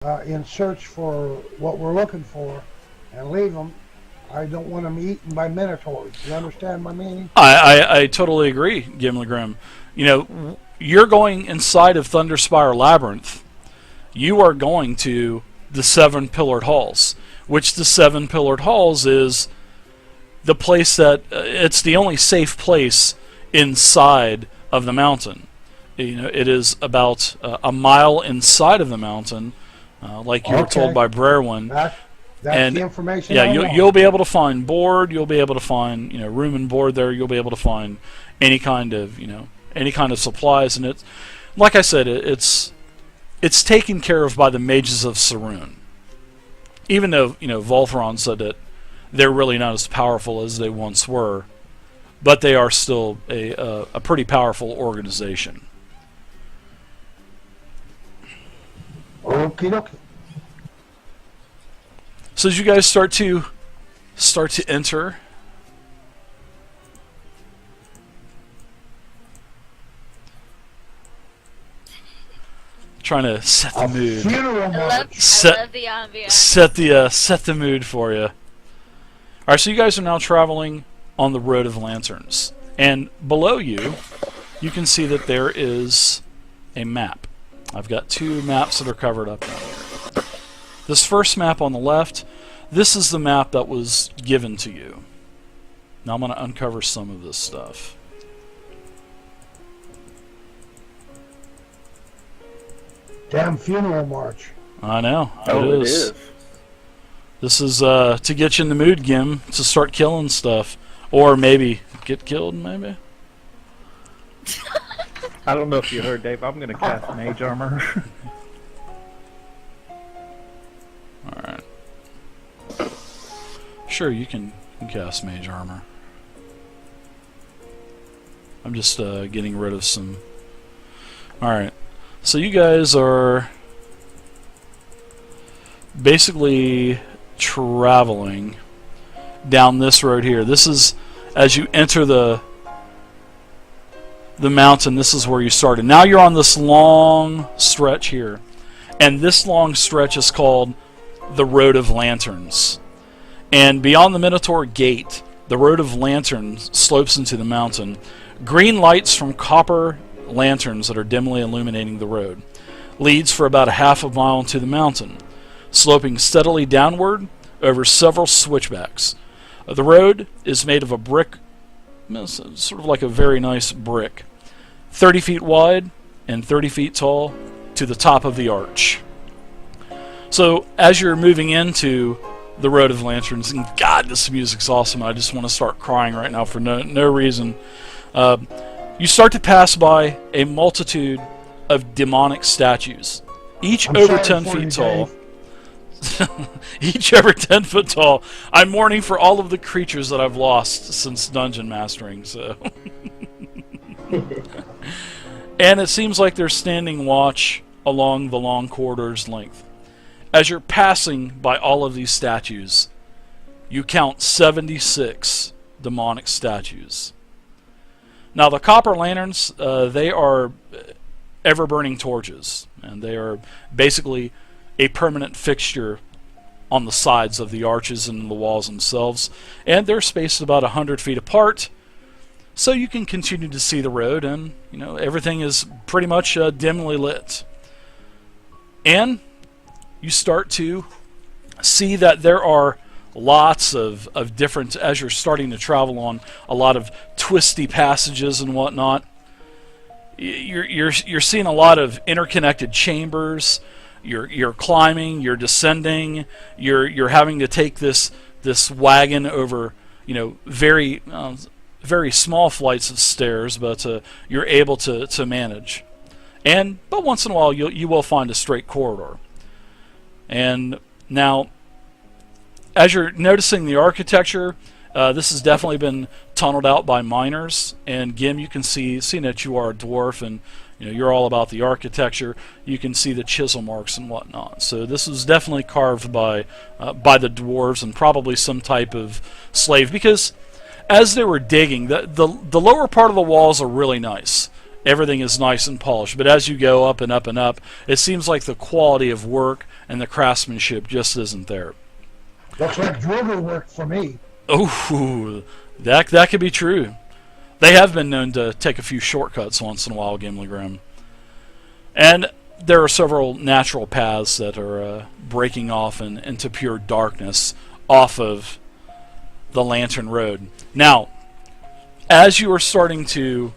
in search for what we're looking for and leave them. I don't want them eaten by minotaurs. You understand my meaning? I totally agree, Gimli Grim. You know, you're going inside of Thunderspire Labyrinth. You are going to the Seven Pillared Halls, which the Seven Pillared Halls is the place that it's the only safe place inside of the mountain. You know, it is about a mile inside of the mountain, like you were told by Bairwyn. That's the information. Yeah, you'll be able to find board. You'll be able to find room and board there. You'll be able to find any kind of supplies, and it's like I said, it's taken care of by the mages of Sarun. Even though Volthron said that they're really not as powerful as they once were, but they are still a pretty powerful organization. Okie dokie. So as you guys start to enter, trying to set the mood. I love the ambiance. Set the mood for you. All right, so you guys are now traveling on the Road of Lanterns, and below you can see that there is a map. I've got two maps that are covered up down here. This first map on the left, this is the map that was given to you. Now I'm going to uncover some of this stuff. Damn funeral march. I know. Oh, it is. This is to get you in the mood, Gim, to start killing stuff. Or maybe get killed, maybe? I don't know if you heard, Dave. I'm going to cast Mage Armor. Alright. Sure, you can cast Mage Armor. I'm just getting rid of some... Alright. So you guys are basically traveling down this road here. This is, as you enter the mountain, this is where you started. Now you're on this long stretch here. And this long stretch is called the Road of Lanterns. And beyond the Minotaur Gate, the Road of Lanterns slopes into the mountain. Green lights from copper lanterns that are dimly illuminating the road leads for about a half a mile into the mountain, sloping steadily downward over several switchbacks. The road is made of a brick, sort of like a very nice brick, 30 feet wide and 30 feet tall to the top of the arch. So as you're moving into the Road of Lanterns, and God, this music's awesome. I just want to start crying right now for no reason. You start to pass by a multitude of demonic statues, each over 10 feet tall. Each over 10 foot tall. I'm mourning for all of the creatures that I've lost since dungeon mastering. So, and it seems like they're standing watch along the long corridor's length. As you're passing by all of these statues, you count 76 demonic statues. Now the copper lanterns, they are ever-burning torches, and they are basically a permanent fixture on the sides of the arches and the walls themselves, and they're spaced about 100 feet apart, so you can continue to see the road, and everything is pretty much dimly lit. And you start to see that there are lots of different, as you're starting to travel on a lot of twisty passages and whatnot, you're seeing a lot of interconnected chambers. You're climbing, you're descending, you're having to take this wagon over very small flights of stairs, but you're able to manage. But once in a while you will find a straight corridor. And now, as you're noticing the architecture, this has definitely been tunneled out by miners. And Gim, you can see, seeing that you are a dwarf and you're all about the architecture, you can see the chisel marks and whatnot. So this was definitely carved by the dwarves and probably some type of slave. Because as they were digging, the lower part of the walls are really nice. everything is nice and polished. But as you go up and up and up, it seems like the quality of work and the craftsmanship just isn't there. Looks like driller work for me. Oh, that could be true. They have been known to take a few shortcuts once in a while, Gimli Grim. And there are several natural paths that are breaking off into pure darkness off of the Lantern Road. Now, as you're starting to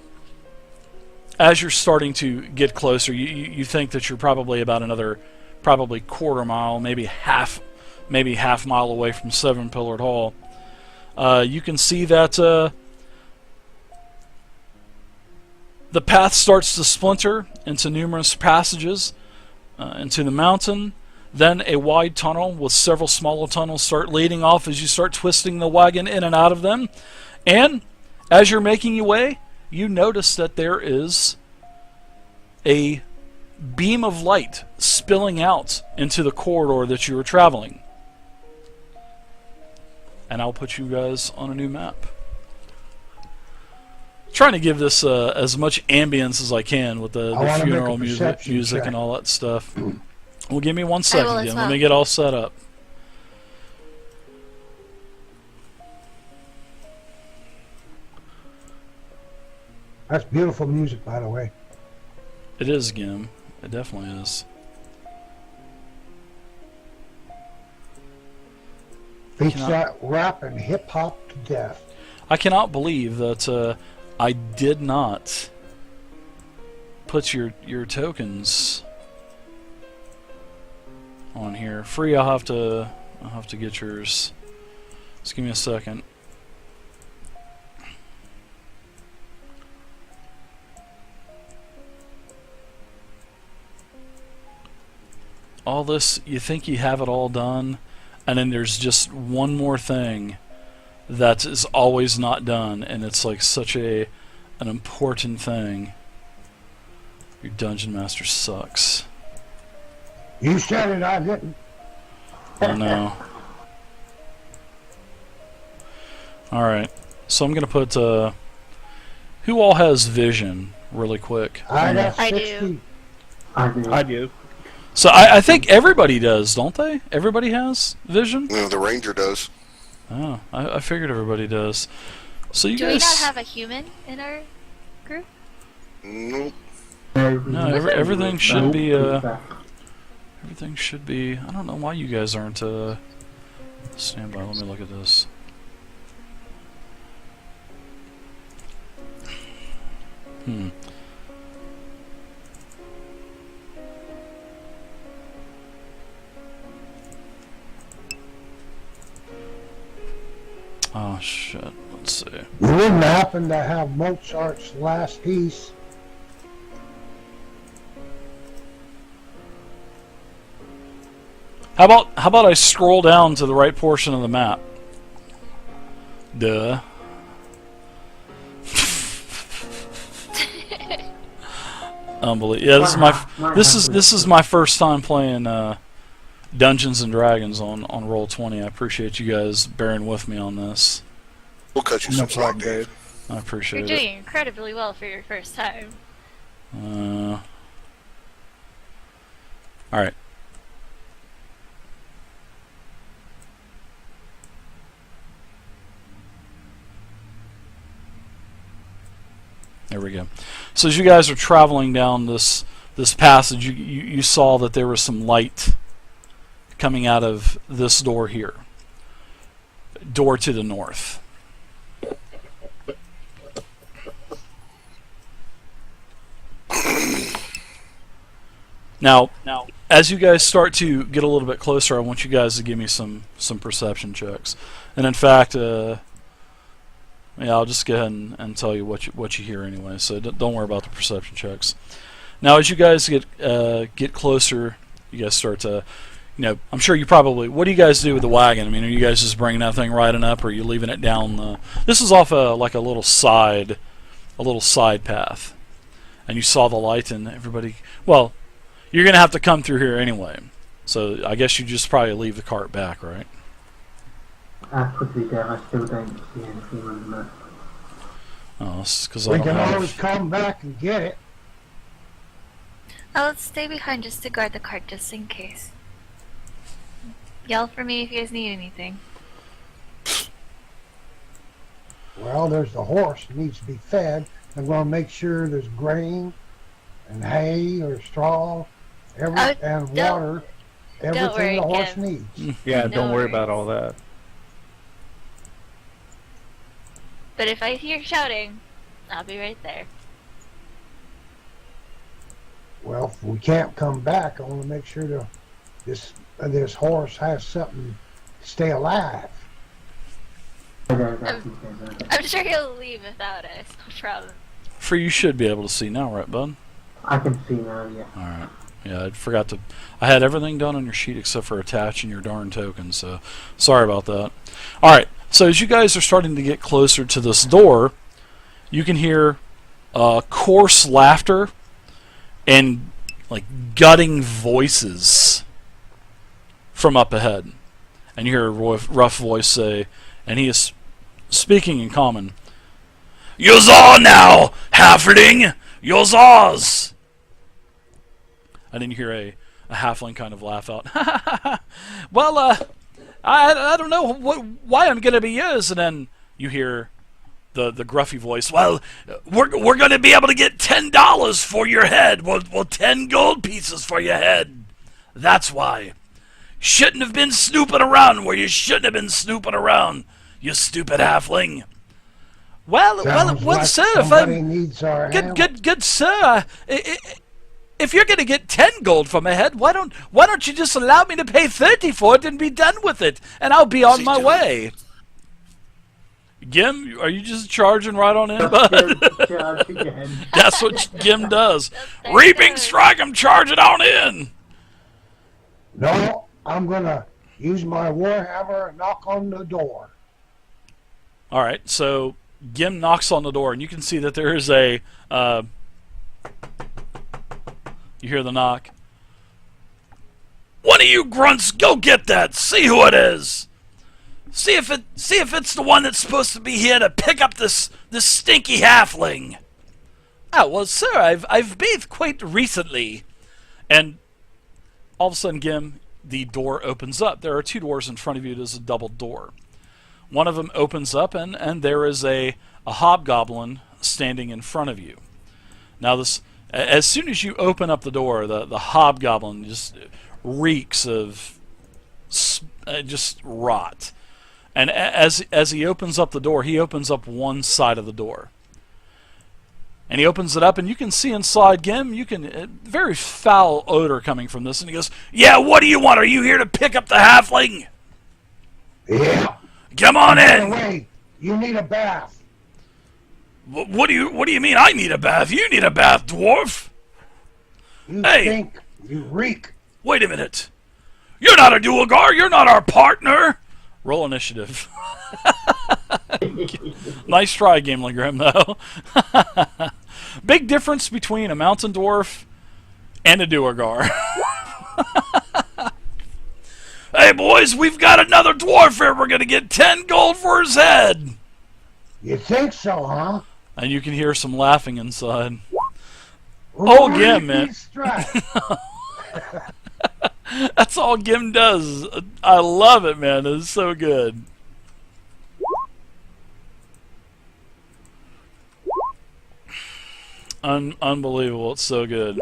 get closer, you think that you're probably about another quarter mile, maybe half mile away from Seven Pillared Hall. You can see that the path starts to splinter into numerous passages into the mountain. Then a wide tunnel with several smaller tunnels start leading off as you start twisting the wagon in and out of them. And as you're making your way, you notice that there is a beam of light spilling out into the corridor that you were traveling. And I'll put you guys on a new map. Trying to give this as much ambience as I can with the funeral music and all that stuff. Well, give me 1 second, again. Let me get all set up. That's beautiful music, by the way. It is, Gim. It definitely is. Beats that rap and hip hop to death. I cannot believe that I did not put your tokens on here. Free, I'll have to get yours. Just give me a second. All this, you think you have it all done, and then there's just one more thing that is always not done, and it's like such an important thing. Your dungeon master sucks. You said it, I didn't. Oh no. Alright, so I'm gonna put who all has vision really quick? I got I 60. do. I do. So I think everybody does, don't they? Everybody has vision? No, the ranger does. Oh, I figured everybody does. So you Do we guys... not have a human in our group? Nope. No, everything should be, everything should be... I don't know why you guys aren't, stand by, let me look at this. Oh shit, let's see. You wouldn't happen to have Mozart's last piece. How about I scroll down to the right portion of the map? Duh. Unbelievable. Yeah, this is my first time playing Dungeons and Dragons on Roll20. I appreciate you guys bearing with me on this. We'll cut you No some slack, problem, Dave. Dave. I appreciate You're it. doing incredibly well for your first time. Alright. There we go. So as you guys are traveling down this passage, you saw that there was some light coming out of this door here. Door to the north. Now, as you guys start to get a little bit closer, I want you guys to give me some perception checks. And in fact, yeah, I'll just go ahead and tell you what you hear anyway. So don't worry about the perception checks. Now, as you guys get closer, you guys start to, I'm sure you probably. What do you guys do with the wagon? I mean, are you guys just bringing that thing riding up, or are you leaving it down the? This is off like a little side path, and you saw the light, and everybody. Well, you're gonna have to come through here anyway. So I guess you just probably leave the cart back, right? I quickly there, I still don't see anything on the map. Oh, because We can always come back and get it. I'll stay behind just to guard the cart just in case. Yell for me if you guys need anything. Well, there's the horse that needs to be fed. I'm going to make sure there's grain and hay or straw and water. Everything worry, the horse Kim. needs. Yeah, No don't worry worries. about all that. But if I hear shouting, I'll be right there. Well, if we can't come back, I want to make sure this horse has something to stay alive. I'm sure he'll leave without us, no problem. For you should be able to see now, right, bud? I can see now, yeah. Alright. Yeah, I forgot to... I had everything done on your sheet except for attaching your darn token, so sorry about that. Alright, so as you guys are starting to get closer to this door, you can hear coarse laughter and like gutting voices from up ahead. And you hear a rough voice say, and he is speaking in common, "Yozar now, halfling! Yozars!" And then you hear a halfling kind of laugh out. Well, I don't know why I'm going to be yours. And then you hear the gruffy voice, "Well, we're going to be able to get $10 for your head. Well, 10 gold pieces for your head. That's why. Shouldn't have been snooping around where you shouldn't have been snooping around, you stupid halfling." Well, Sounds like sir, if somebody I'm needs our help. good, sir. If you're going to get 10 gold for my head, why don't you just allow me to pay 30 for it and be done with it, and I'll be on my way. Gim, are you just charging right on in, bud? Charge again. That's what Gim does. That's Reaping good. strike, I'm charging on in. No, I'm going to use my warhammer and knock on the door. All right, so Gim knocks on the door, and you can see that there is a... you hear the knock. "One of you grunts, go get that. See who it is. See if it's the one that's supposed to be here to pick up this stinky halfling." "Ah, well, sir, I've bathed quite recently." And all of a sudden, Gim, the door opens up. There are two doors in front of you. There's a double door. One of them opens up, and there is a hobgoblin standing in front of you. Now, as soon as you open up the door, the hobgoblin just reeks of just rot. And as he opens up the door, he opens up one side of the door. And he opens it up, and you can see inside, Gim, very foul odor coming from this. And he goes, "Yeah, what do you want? Are you here to pick up the halfling? Yeah. Come on By the in." way, you need a bath. What do you mean I need a bath? You need a bath, dwarf. You Hey. stink. You reek. Wait a minute. You're not a duergar. You're not our partner. Roll initiative. Nice try, Gimli Grim, though. Big difference between a mountain dwarf and a duergar. "Hey, boys, we've got another dwarf here. We're going to get 10 gold for his head." You think so, huh? And you can hear some laughing inside. Oh, Gim, man. Strut. That's all Gim does. I love it, man. It's so good. Unbelievable. It's so good.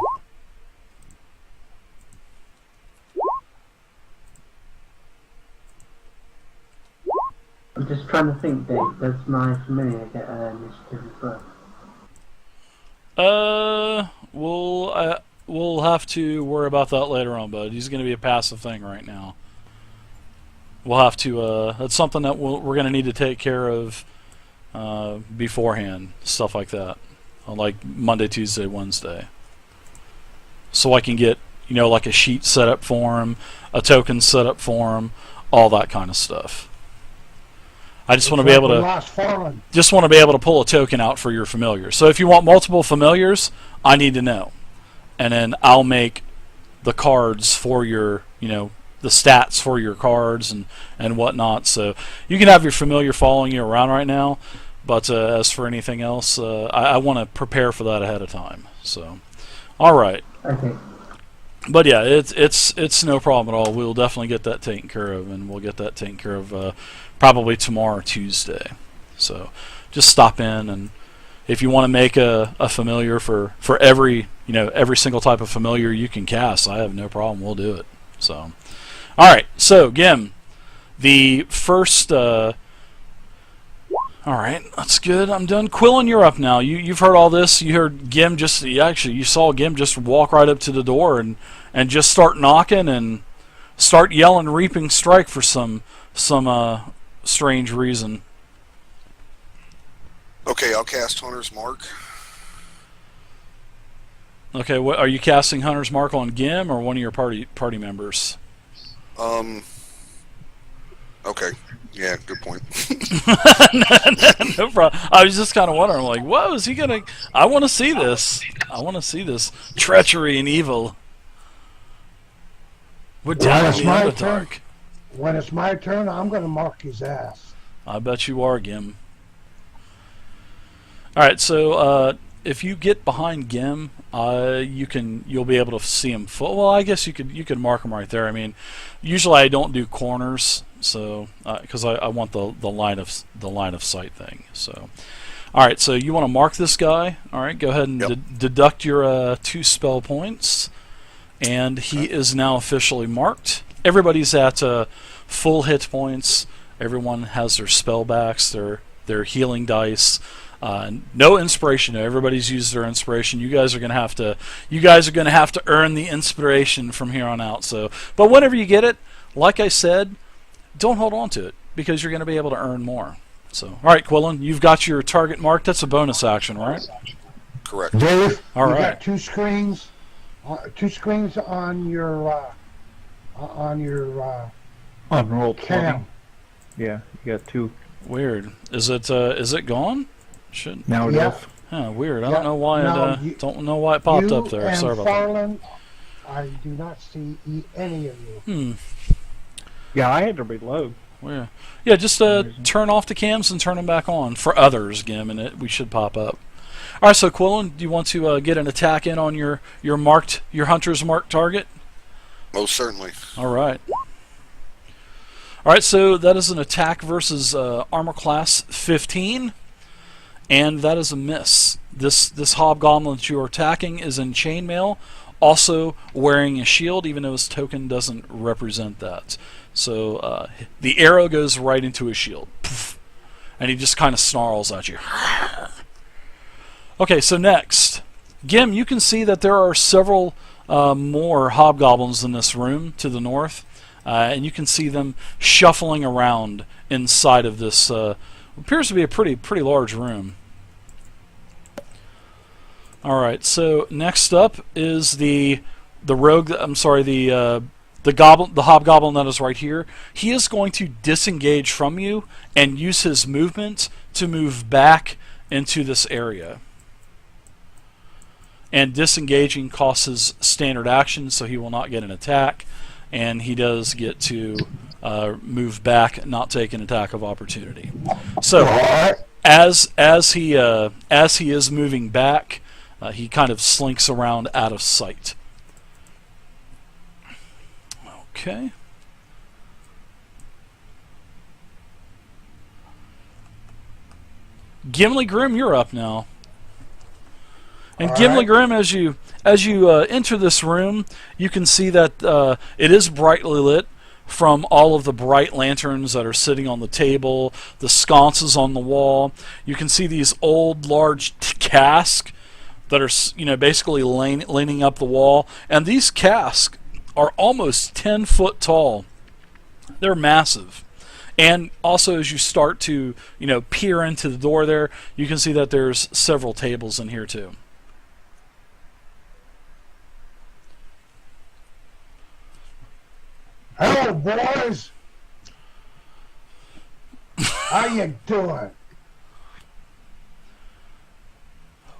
I'm just trying to think, Dave, does my familiar get initiative as well? We'll have to worry about that later on, bud. He's going to be a passive thing right now. We'll have to, that's something that we're going to need to take care of beforehand, stuff like that. Like Monday, Tuesday, Wednesday. So I can get, like a sheet set up for him, a token set up for him, all that kind of stuff. I just want to be able to pull a token out for your familiar. So if you want multiple familiars, I need to know. And then I'll make the cards for your, the stats for your cards and whatnot. So you can have your familiar following you around right now, but as for anything else, I want to prepare for that ahead of time. So, all right. Okay. But yeah, it's no problem at all. We'll definitely get that taken care of, and we'll get that taken care of probably tomorrow or Tuesday. So just stop in, and if you want to make a familiar for every every single type of familiar you can cast, I have no problem. We'll do it. So all right, so Gim, the first. All right, that's good. I'm done. Quillen, you're up now. You've heard all this. You heard Gim you saw Gim just walk right up to the door and just start knocking and start yelling "Reaping Strike" for some strange reason. Okay, I'll cast Hunter's Mark. Okay, what are you casting Hunter's Mark on Gim or one of your party members? Okay. Yeah, good point. No problem. I was just kind of wondering, like, whoa, is he gonna? I want to see this. I want to see this treachery and evil. We're down in the Underdark. When it's my turn, I'm going to mark his ass. I bet you are, Gim. All right, so if you get behind Gim, you'll be able to see him full. Well, I guess you could mark him right there. I mean, usually I don't do corners, so because I want the line of sight thing. So, all right, so you want to mark this guy. All right, go ahead and deduct your 2 spell points, and he is now officially marked. Everybody's at full hit points. Everyone has their spell backs, their healing dice. No inspiration. Everybody's used their inspiration. You guys are gonna have to earn the inspiration from here on out. So, but whenever you get it, like I said, don't hold on to it because you're gonna be able to earn more. So, all right, Quillen, you've got your target marked. That's a bonus action, right? Correct. Dave, all you right. got 2 screens. 2 screens on your On roll 20. cam. Yeah, you got 2. Weird. Is it gone? Should. Now it Yeah. is. Huh, weird. I Yeah. don't know why No, it don't know why it popped up there. And Sorry about that. Farland, I do not see any of you. Yeah, I had to reload. Yeah, just turn off the cams and turn them back on for others, Gim, and we should pop up. All right, so Quillen, do you want to get an attack in on your hunter's marked target? Most certainly. All right. All right, so that is an attack versus armor class 15, and that is a miss. This hobgoblin that you are attacking is in chainmail, also wearing a shield, even though his token doesn't represent that. So the arrow goes right into his shield, and he just kind of snarls at you. Okay, so next, Gim, you can see that there are several more hobgoblins in this room to the north, and you can see them shuffling around inside of this appears to be a pretty large room. All right, so next up is the rogue. I'm sorry, the hobgoblin that is right here. He is going to disengage from you and use his movement to move back into this area. And disengaging costs his standard action, so he will not get an attack, and he does get to move back, not take an attack of opportunity. So as he is moving back, he kind of slinks around out of sight. Okay. Gimli Grim, you're up now. And Gimli Grim, as you enter this room, you can see that it is brightly lit from all of the bright lanterns that are sitting on the table, the sconces on the wall. You can see these old, large casks that are, basically leaning up the wall, and these casks are almost 10 foot tall. They're massive. And also, as you start to, peer into the door there, you can see that there's several tables in here too. Hello, boys. How you doing?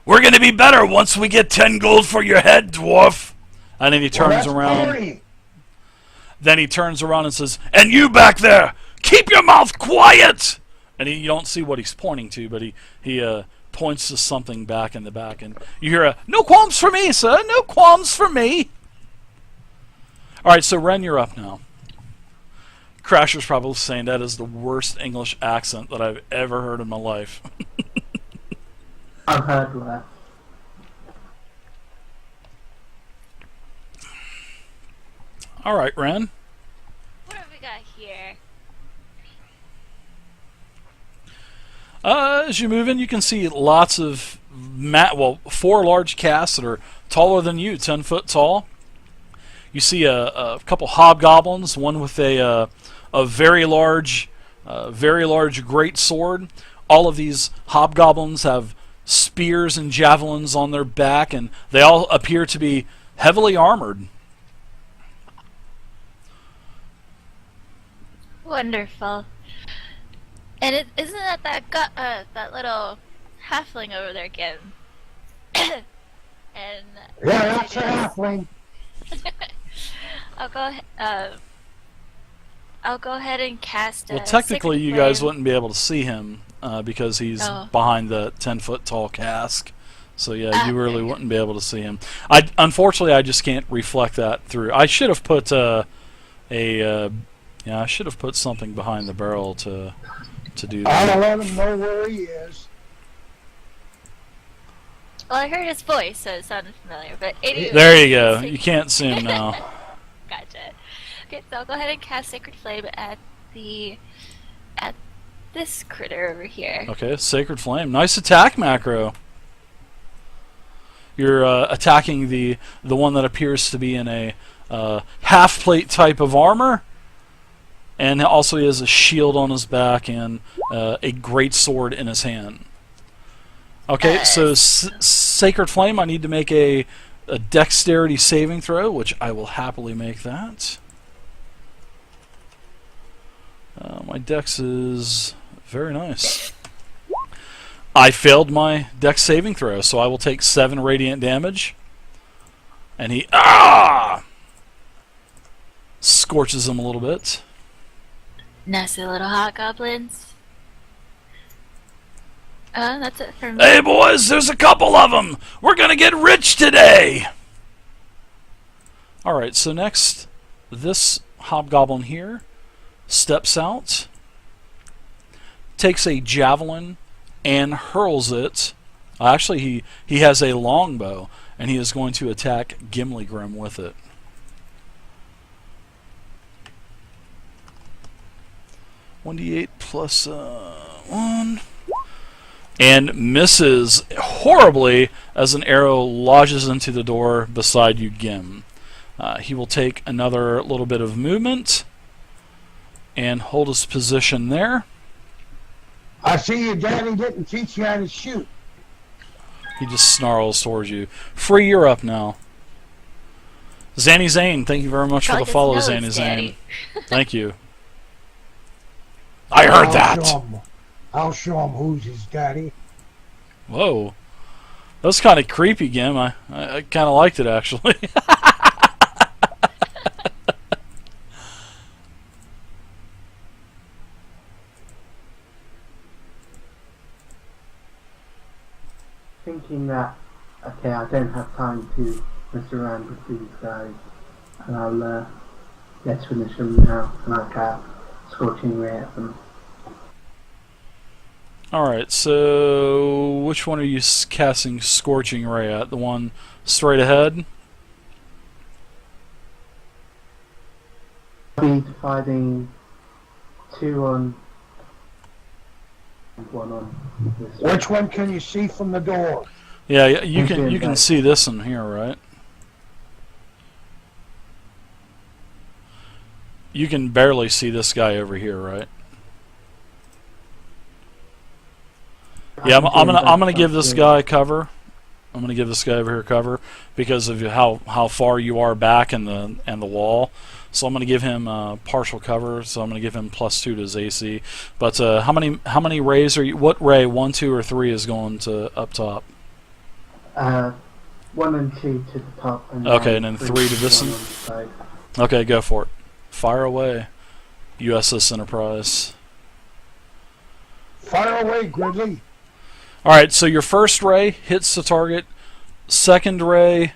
We're going to be better once we get 10 gold for your head, dwarf. And then he turns around. 30. Then he turns around and says, "And you back there, keep your mouth quiet!" And you don't see what he's pointing to, but he points to something back in the back, and you hear a "No qualms for me, sir. No qualms for me." All right, so Ren, you're up now. Crasher's probably saying that is the worst English accent that I've ever heard in my life. I've heard worse. All right, Ren. What have we got here? As you move in, you can see lots of 4 large casts that are taller than you, 10 foot tall. You see a couple hobgoblins, one with a very large great sword. All of these hobgoblins have spears and javelins on their back, and they all appear to be heavily armored. Wonderful. And isn't that little halfling over there again? And Yeah, that's a halfling. I'll go ahead and cast. Well, technically, Sacred you guys Flame. wouldn't be able to see him because he's behind the 10-foot tall cask. So yeah, you really wouldn't be able to see him. Unfortunately, I just can't reflect that through. I should have put I should have put something behind the barrel to do that. I'll let him know where he is. Well, I heard his voice, so it sounded familiar. But anyway, There you go. You can't see him now. Gotcha. Okay, so I'll go ahead and cast Sacred Flame at this critter over here. Okay, Sacred Flame. Nice attack macro. You're attacking the one that appears to be in a half plate type of armor, and also he has a shield on his back and a great sword in his hand. Okay, so Sacred Flame, I need to make a dexterity saving throw, which I will happily make that. My dex is very nice. I failed my dex saving throw, so I will take 7 radiant damage. And he scorches him a little bit. Nasty little hobgoblins. That's it for me. Hey boys, there's a couple of them. We're gonna get rich today. All right, so next, this hobgoblin here steps out, takes a javelin, and hurls it. Actually, he has a longbow, and he is going to attack Gimli Grim with it. (1d8 plus 1), and misses horribly as an arrow lodges into the door beside you, Gim. He will take another little bit of movement and hold his position there. I see your daddy didn't teach you how to shoot. He just snarls towards you. Free, you're up now. Zanny Zane, thank you very much for the follow, Zanny Zane. Thank you. I heard that! I'll show him who's his daddy. Whoa. That was kind of creepy, Gim. I kind of liked it, actually. Thinking that, okay, I don't have time to mess around with these guys, and I'll let's finish them now, and I'll cast Scorching Ray at them. Alright, so which one are you casting Scorching Ray at? The one straight ahead? I'll be dividing 2 on and 1 on this one. Which one can you see from the door? Yeah, you can see this one here, right? You can barely see this guy over here, right? Yeah, I'm gonna give this guy cover. I'm gonna give this guy over here cover because of how far you are back in the wall. So I'm gonna give him partial cover. So I'm gonna give him +2 to his AC. But how many rays are you? What ray? 1, 2, or 3 is going to up top? 1 and 2 to the top. And okay, and then 3 to this one. Okay, go for it. Fire away, USS Enterprise. Fire away, Gridley. All right, so your first ray hits the target, second ray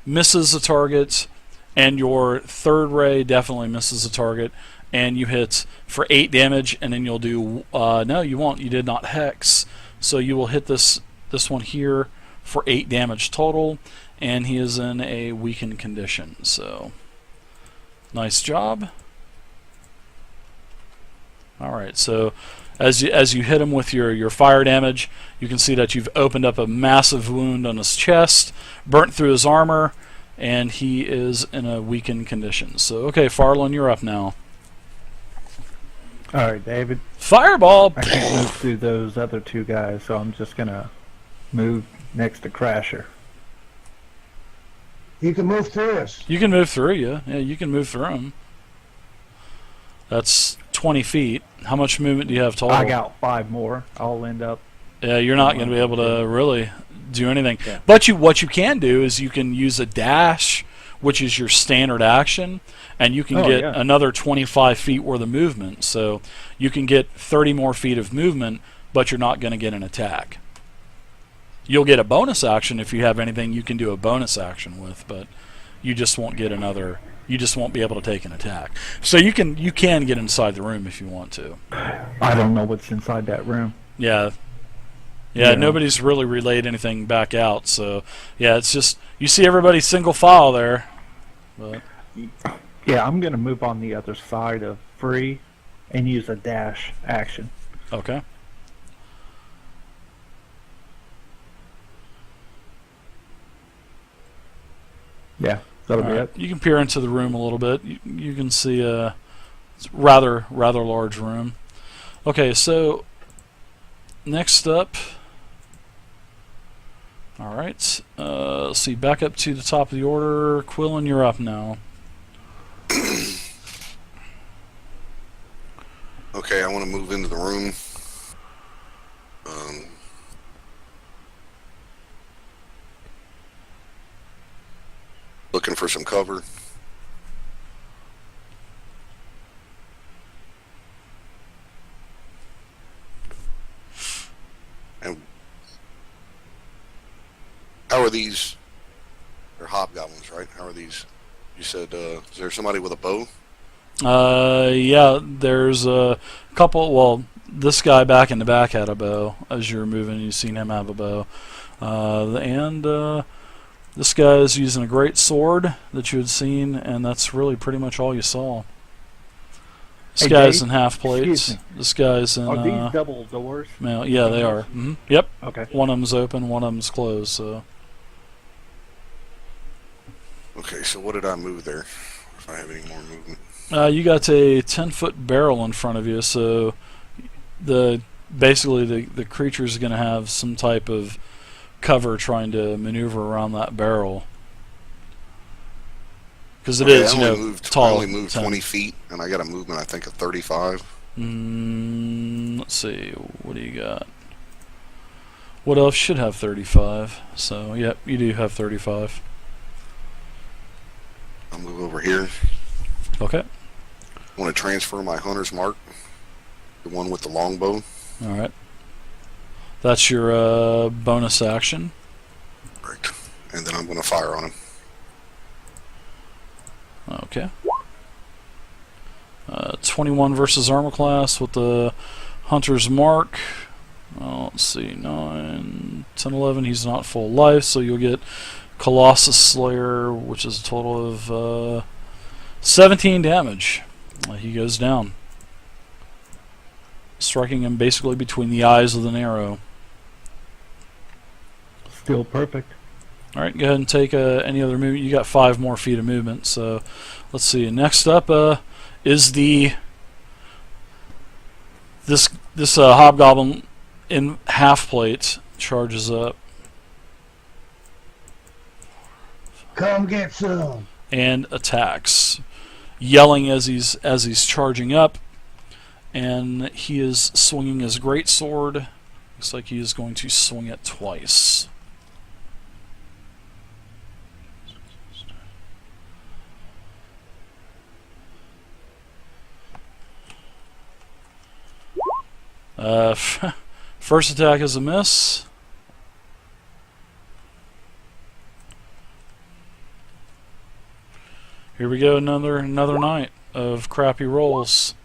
misses the target, and your third ray definitely misses the target, and you hit for 8 damage, and then you'll do no, you won't. You did not hex, so you will hit this one here for 8 damage total, and he is in a weakened condition. So nice job. All right, so as you hit him with your fire damage, you can see that you've opened up a massive wound on his chest, burnt through his armor, and he is in a weakened condition. So, okay, Farland, you're up now. All right, David. Fireball! I can't move through those other 2 guys, so I'm just gonna move next to Crasher. You can move through us. You can move through, yeah. Yeah, you can move through him. That's 20 feet. How much movement do you have total? I got 5 more. I'll end up. Yeah, you're not going to be able to really do anything. Yeah. But what you can do is you can use a dash, which is your standard action, and you can get another 25 feet worth of movement. So you can get 30 more feet of movement, but you're not going to get an attack. You'll get a bonus action if you have anything you can do a bonus action with, but you just won't get another. You just won't be able to take an attack. So you can get inside the room if you want to. I don't know what's inside that room. Yeah. Yeah, nobody's really relayed anything back out, so yeah, it's just you see everybody single file there. But Yeah, I'm gonna move on the other side of free and use a dash action. okay. Yeah, that'll be All right. it. You can peer into the room a little bit. You can see it's a rather large room. Okay, so next up. All right. Let's see. Back up to the top of the order. Quillen, you're up now. Okay, I want to move into the room. Looking for some cover. And how are these? They're hobgoblins, right? How are these? You said, is there somebody with a bow? Yeah, there's a couple. Well, this guy back in the back had a bow. As you're moving, you've seen him have a bow. And this guy is using a great sword that you had seen, and that's really pretty much all you saw. This Hey, guy's Dave, in half plates. excuse me. This guy's in. Are these double doors? Yeah, they are. Yep. Okay. One of them's open, one of them's closed. So. Okay, so what did I move there? If I have any more movement. You got a 10-foot barrel in front of you, so basically the creature is going to have some type of cover trying to maneuver around that barrel. Because it is, tall. I only moved 20 feet, and I got a movement, I think, of 35. Let's see, what do you got? What else should have 35? So, yep, you do have 35. I'll move over here. Okay. I want to transfer my hunter's mark, the one with the longbow. All right. That's your bonus action. Right. And then I'm going to fire on him. Okay. 21 versus armor class with the hunter's mark. Let's see, 9, 10, 11. He's not full life, so you'll get Colossus Slayer, which is a total of 17 damage. He goes down, striking him basically between the eyes with an arrow. Still perfect. All right, go ahead and take any other movement. You got 5 more feet of movement. So, let's see. Next up is this hobgoblin in half plate charges up Come get some. and attacks, yelling as he's charging up, and he is swinging his greatsword. Looks like he is going to swing it twice. First attack is a miss. Here we go, another night of crappy rolls.